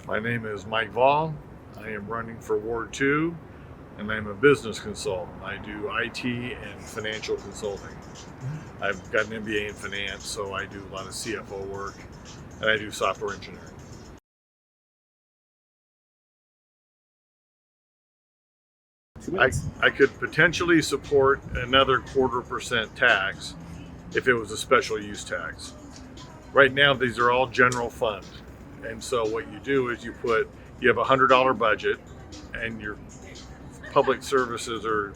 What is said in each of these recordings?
My name is Mike Vahl. I am running for Ward 2 and I'm a business consultant. I do IT and financial consulting. I've got an MBA in finance, so I do a lot of CFO work and I do software engineering. I could potentially support another 1/4% tax if it was a special use tax. Right now, these are all general fund. And so what you do is you have a $100 budget and your public services are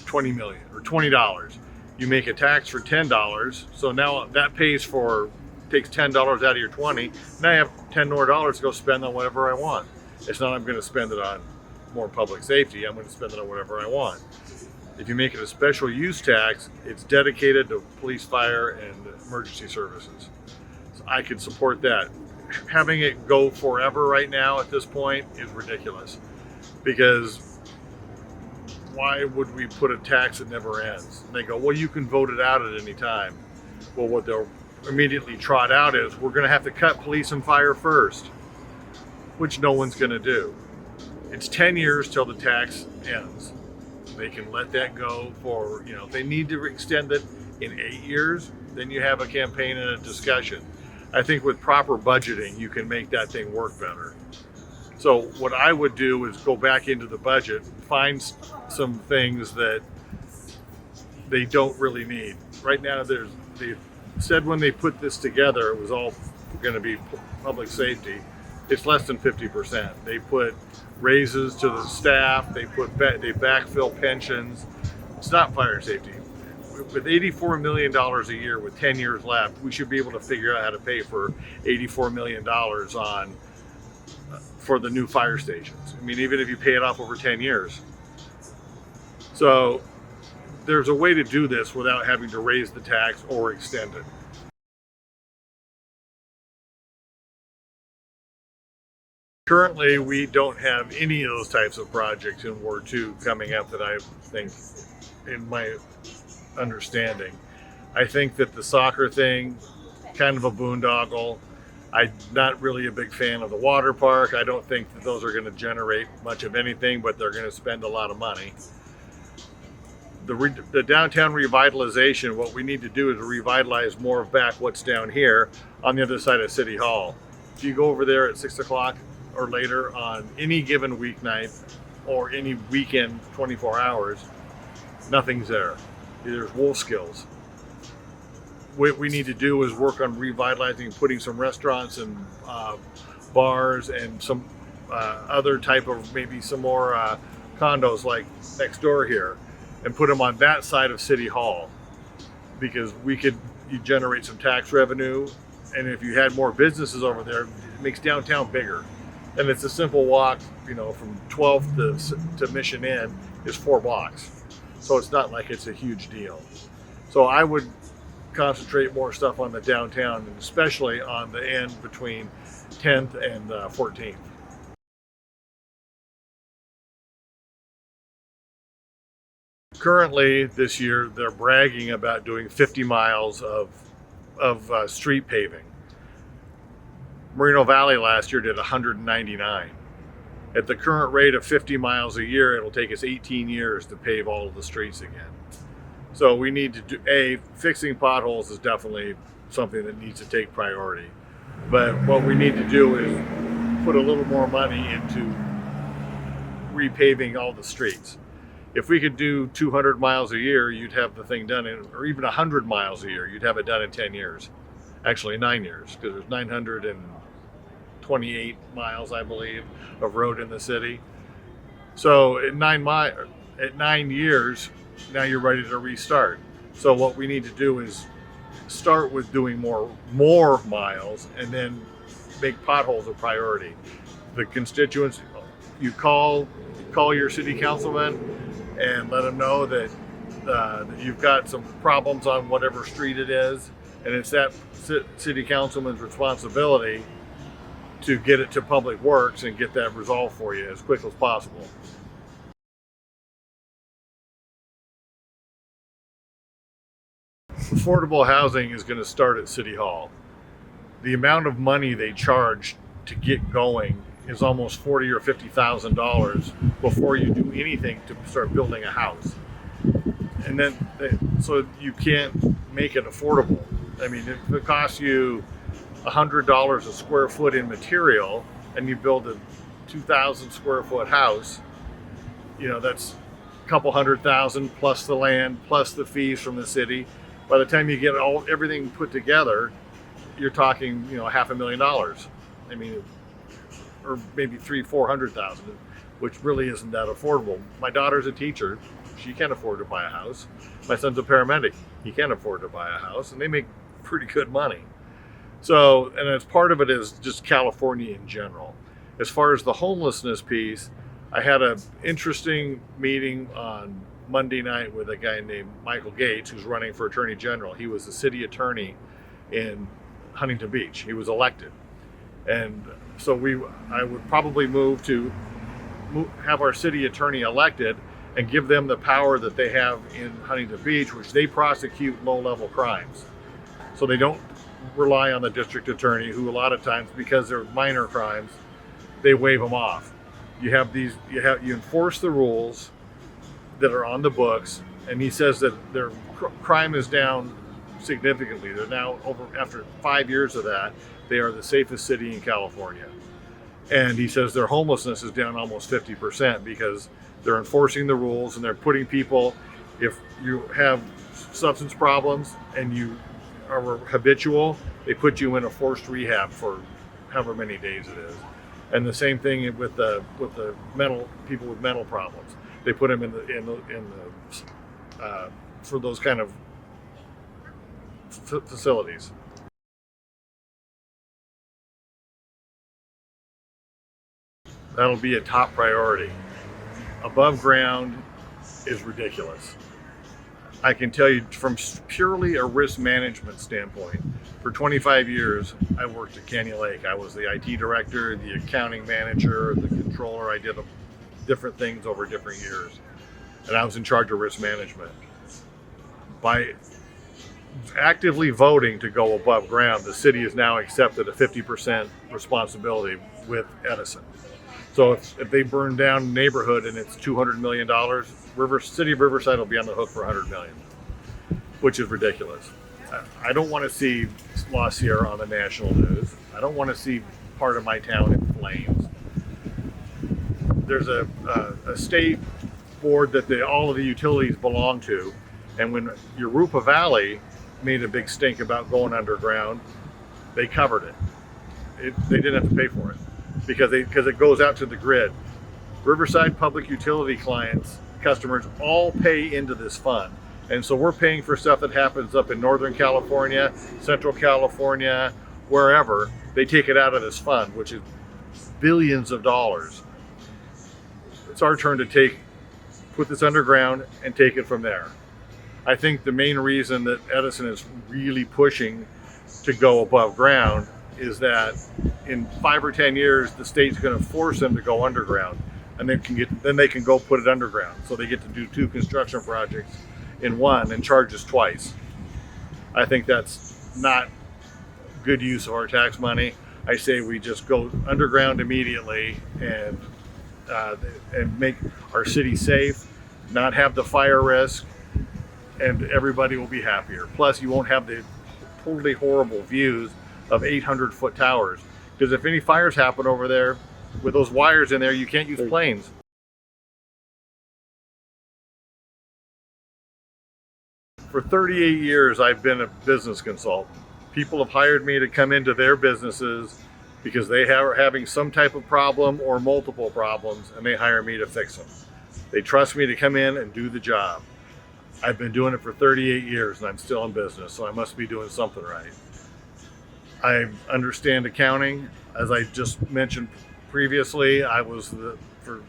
20 million or $20. You make a tax for $10. So now that takes $10 out of your 20. Now I have $10 more to go spend on whatever I want. It's not I'm going to spend it on more public safety. I'm going to spend it on whatever I want. If you make it a special use tax, it's dedicated to police, fire, and emergency services. So I could support that. Having it go forever right now at this point is ridiculous, because why would we put a tax that never ends? And they go, well, you can vote it out at any time. Well, what they'll immediately trot out is, we're going to have to cut police and fire first, which no one's going to do. It's 10 years till the tax ends. They can let that go for, if they need to extend it in 8 years, then you have a campaign and a discussion. I think with proper budgeting, you can make that thing work better. So what I would do is go back into the budget, find some things that they don't really need. Right now, they said when they put this together, it was all going to be public safety. It's less than 50%. They put raises to the staff, they backfill pensions. It's not fire safety. With $84 million a year with 10 years left, we should be able to figure out how to pay for $84 million for the new fire stations. I mean, even if you pay it off over 10 years. So there's a way to do this without having to raise the tax or extend it. Currently, we don't have any of those types of projects in Ward 2 coming up that I think, in my understanding. I think that the soccer thing, kind of a boondoggle. I'm not really a big fan of the water park. I don't think that those are going to generate much of anything, but they're going to spend a lot of money. The downtown revitalization, what we need to do is revitalize more of back what's down here on the other side of City Hall. If you go over there at 6 o'clock or later on any given weeknight or any weekend 24 hours, nothing's there. There's wolf skills. What we need to do is work on revitalizing, putting some restaurants and bars and some other type of, maybe some more condos like next door here, and put them on that side of City Hall, because you generate some tax revenue, and if you had more businesses over there, it makes downtown bigger. And it's a simple walk, from 12th to Mission Inn is 4 blocks. So it's not like it's a huge deal. So I would concentrate more stuff on the downtown, and especially on the end between 10th and 14th. Currently, this year, they're bragging about doing 50 miles of street paving. Moreno Valley last year did 199. At the current rate of 50 miles a year, it'll take us 18 years to pave all of the streets again. So we need to do, fixing potholes is definitely something that needs to take priority. But what we need to do is put a little more money into repaving all the streets. If we could do 200 miles a year, you'd have the thing done or even 100 miles a year, you'd have it done in 10 years. Actually 9 years, because there's 928 miles, I believe, of road in the city. So at 9 years, now you're ready to restart. So what we need to do is start with doing more miles, and then make potholes a priority. The constituents, you call your city councilman and let them know that you've got some problems on whatever street it is, and it's that city councilman's responsibility to get it to Public Works and get that resolved for you as quick as possible. Affordable housing is going to start at City Hall. The amount of money they charge to get going is almost $40,000 or $50,000 before you do anything to start building a house. And then, so you can't make it affordable. I mean, if it costs you $100 a square foot in material and you build a 2,000 square foot house, that's a couple $100,000 plus the land, plus the fees from the city. By the time you get everything put together, you're talking, $500,000. I mean, or maybe $300,000-400,000, which really isn't that affordable. My daughter's a teacher. She can't afford to buy a house. My son's a paramedic. He can't afford to buy a house, and they make pretty good money. So, and as part of it is just California in general. As far as the homelessness piece, I had an interesting meeting on Monday night with a guy named Michael Gates, who's running for Attorney General. He was the city attorney in Huntington Beach. He was elected. And so I would probably move to have our city attorney elected and give them the power that they have in Huntington Beach, which they prosecute low-level crimes. So they don't rely on the district attorney, who a lot of times, because they're minor crimes, they waive them off. You enforce the rules that are on the books, and he says that their crime is down significantly. They're now after 5 years of that, they are the safest city in California. And he says their homelessness is down almost 50% because they're enforcing the rules, and they're putting people, if you have substance problems and you are habitual, they put you in a forced rehab for however many days it is. And the same thing with the people with mental problems. They put them for those kind of facilities. That'll be a top priority. Above ground is ridiculous. I can tell you from purely a risk management standpoint, for 25 years, I worked at Canyon Lake. I was the IT director, the accounting manager, the controller. I did different things over different years. And I was in charge of risk management. By actively voting to go above ground, the city has now accepted a 50% responsibility with Edison. So if they burn down a neighborhood and it's $200 million, City of Riverside will be on the hook for $100 million, which is ridiculous. I don't want to see La Sierra on the national news. I don't want to see part of my town in flames. There's a state board that all of the utilities belong to, and when Europa Valley made a big stink about going underground, they covered it. They didn't have to pay for it because it goes out to the grid. Riverside public utility customers all pay into this fund. And so we're paying for stuff that happens up in Northern California, Central California, wherever. They take it out of this fund, which is billions of dollars. It's our turn to put this underground and take it from there. I think the main reason that Edison is really pushing to go above ground is that in 5 or 10 years, the state's going to force them to go underground, and then they can go put it underground. So they get to do 2 construction projects in one and charge us twice. I think that's not good use of our tax money. I say we just go underground immediately and make our city safe, not have the fire risk, and everybody will be happier. Plus, you won't have the totally horrible views of 800-foot towers. Because if any fires happen over there, with those wires in there, you can't use planes. For 38 years, I've been a business consultant. People have hired me to come into their businesses because they are having some type of problem or multiple problems, and they hire me to fix them. They trust me to come in and do the job. I've been doing it for 38 years, and I'm still in business, so I must be doing something right. I understand accounting. As I just mentioned previously, for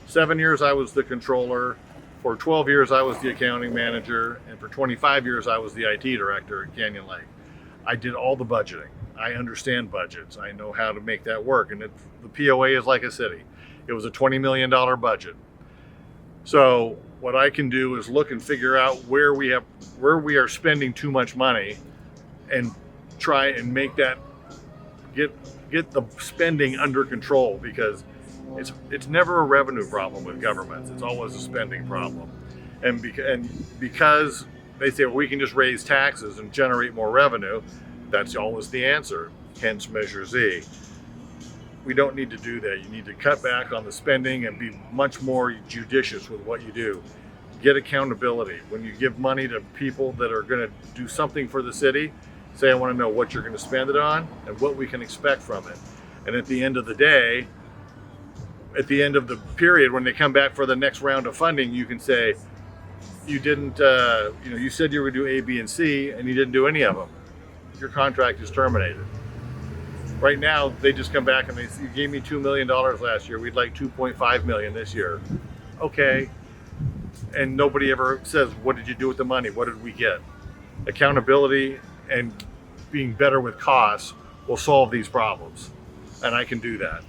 7 years I was the controller, for 12 years I was the accounting manager, and for 25 years I was the IT director at Canyon Lake. I did all the budgeting. I understand budgets. I know how to make that work, and the POA is like a city. It was a $20 million budget. So what I can do is look and figure out where we are spending too much money and try and make that get get the spending under control, because it's never a revenue problem with governments. It's always a spending problem. And because they say, well, we can just raise taxes and generate more revenue, that's always the answer. Hence Measure Z. We don't need to do that. You need to cut back on the spending and be much more judicious with what you do. Get accountability. When you give money to people that are going to do something for the city, say, I want to know what you're going to spend it on and what we can expect from it. And at the end of the day, at the end of the period, when they come back for the next round of funding, you can say, you didn't, you said you were going to do A, B, and C, and you didn't do any of them. Your contract is terminated. Right now, they just come back and they say, you gave me $2 million last year. We'd like $2.5 million this year. Okay. And nobody ever says, what did you do with the money? What did we get? Accountability and being better with costs will solve these problems. And I can do that.